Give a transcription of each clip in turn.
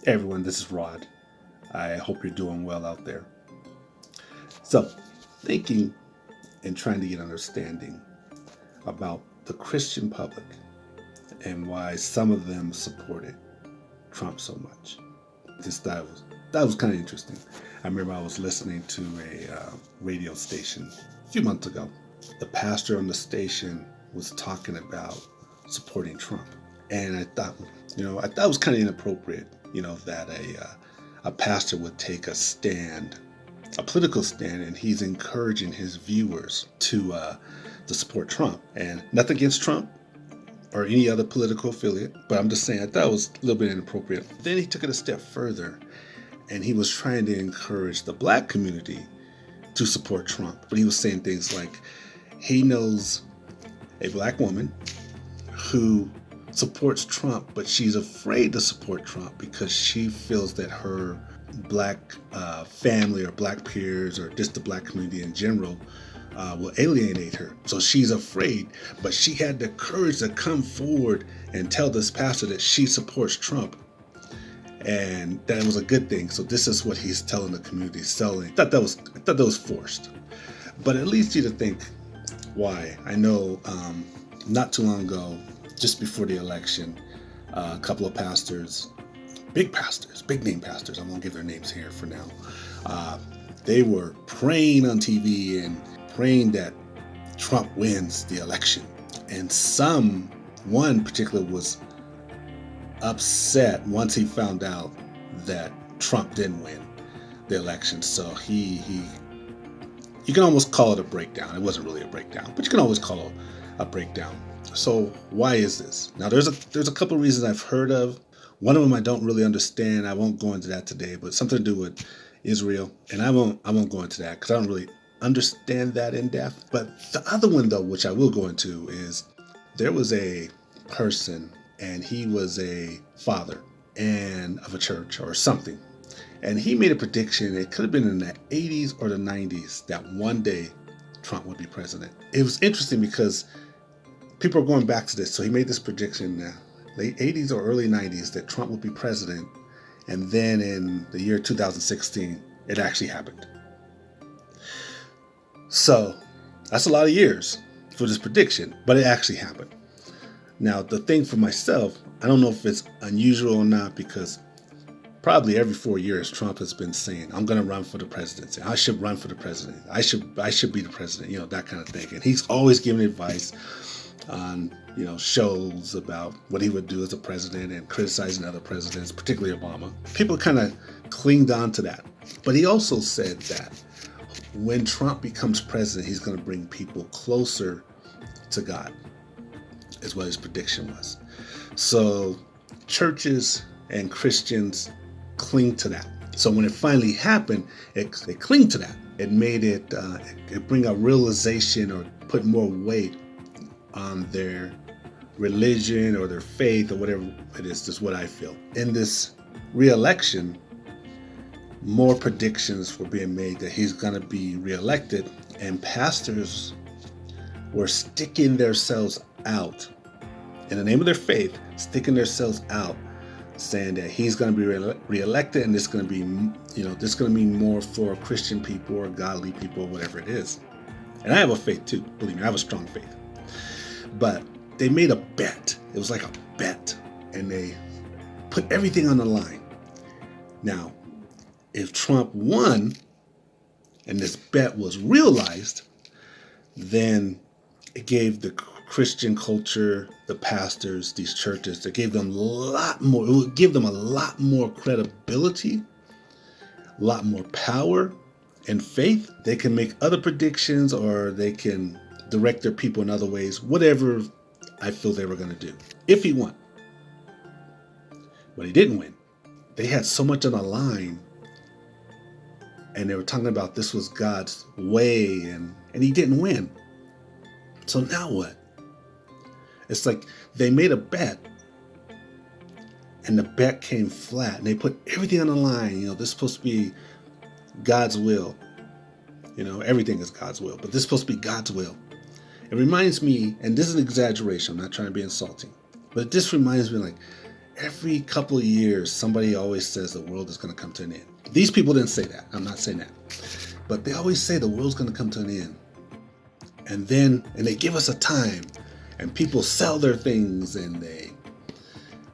Hey everyone, this is Rod. I hope you're doing well out there. So, thinking and trying to get understanding about the Christian public and why some of them supported Trump so much. Just that was kind of interesting. I remember I was listening to a radio station a few months ago. The pastor on the station was talking about supporting Trump, and I thought it was kind of inappropriate, that a pastor would take a stand, a political stand, and he's encouraging his viewers to support Trump. And nothing against Trump or any other political affiliate, but I'm just saying I thought it was a little bit inappropriate. Then he took it a step further, and he was trying to encourage the black community to support Trump. But he was saying things like he knows a black woman who supports Trump, but she's afraid to support Trump because she feels that her black family or black peers or just the black community in general will alienate her. So she's afraid, but she had the courage to come forward and tell this pastor that she supports Trump, and that was a good thing. So this is what he's telling the community. I thought that was forced, but it leads you to think why. I know not too long ago, just before the election, a couple of pastors, big name pastors, I won't give their names here for now, they were praying on TV and praying that Trump wins the election. And one particular was upset once he found out that Trump didn't win the election. So you can almost call it a breakdown. It wasn't really a breakdown, but you can always call it a breakdown. So why is this? Now there's a couple of reasons I've heard of. One of them I don't really understand. I won't go into that today, but something to do with Israel, and I won't go into that because I don't really understand that in depth. But the other one though, which I will go into, is there was a person, and he was a father and of a church or something. And he made a prediction, it could have been in the 80s or the 90s, that one day Trump would be president. It was interesting because people are going back to this. So he made this prediction in the late 80s or early 90s that Trump would be president. And then in the year 2016, it actually happened. So that's a lot of years for this prediction, but it actually happened. Now, the thing for myself, I don't know if it's unusual or not, because probably every 4 years, Trump has been saying, I'm going to run for the presidency. I should run for the president. I should be the president, that kind of thing. And he's always giving advice on, shows about what he would do as a president and criticizing other presidents, particularly Obama. People kind of clinged on to that. But he also said that when Trump becomes president, he's going to bring people closer to God, is what his prediction was. So churches and Christians cling to that. So when it finally happened, they cling to that. It made it bring a realization or put more weight on their religion or their faith or whatever it is. Just what I feel. In this re-election, more predictions were being made that he's going to be reelected, and pastors were sticking themselves out in the name of their faith, sticking themselves out, saying that he's going to be reelected, and this is going to be, this is going to mean more for Christian people or godly people or whatever it is. And I have a faith too. Believe me, I have a strong faith. But they made a bet. It was like a bet, and they put everything on the line. Now, if Trump won and this bet was realized, then it gave the Christian culture, the pastors, these churches, it gave them a lot more. It would give them a lot more credibility, a lot more power and faith. They can make other predictions, or they can direct their people in other ways, whatever I feel they were going to do. If he won. But he didn't win. They had so much on the line, and they were talking about this was God's way, and he didn't win. So now what? It's like they made a bet, and the bet came flat, and they put everything on the line. This is supposed to be God's will. Everything is God's will, but this is supposed to be God's will. It reminds me, and this is an exaggeration, I'm not trying to be insulting, but this reminds me, like, Every couple of years, somebody always says the world is going to come to an end. These people didn't say that. I'm not saying that. But they always say the world's going to come to an end. And they give us a time, and people sell their things, and they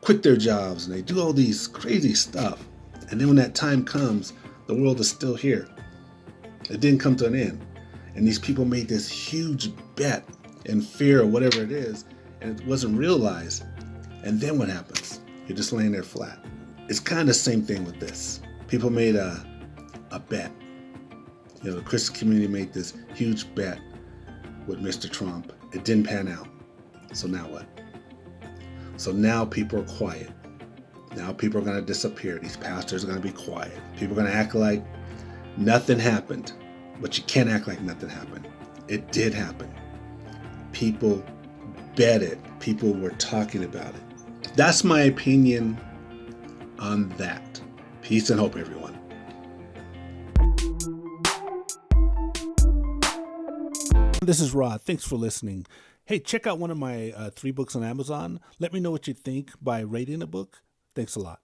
quit their jobs, and they do all these crazy stuff. And then when that time comes, the world is still here. It didn't come to an end. And these people made this huge bet in fear or whatever it is, and it wasn't realized. And then what happens? You're just laying there flat. It's kind of the same thing with this. People made a bet. The Christian community made this huge bet with Mr. Trump. It didn't pan out. So now what? So now people are quiet. Now people are going to disappear. These pastors are going to be quiet. People are going to act like nothing happened. But you can't act like nothing happened. It did happen. People bet it. People were talking about it. That's my opinion on that. Peace and hope, everyone. This is Rod. Thanks for listening. Hey, check out one of my 3 books on Amazon. Let me know what you think by rating a book. Thanks a lot.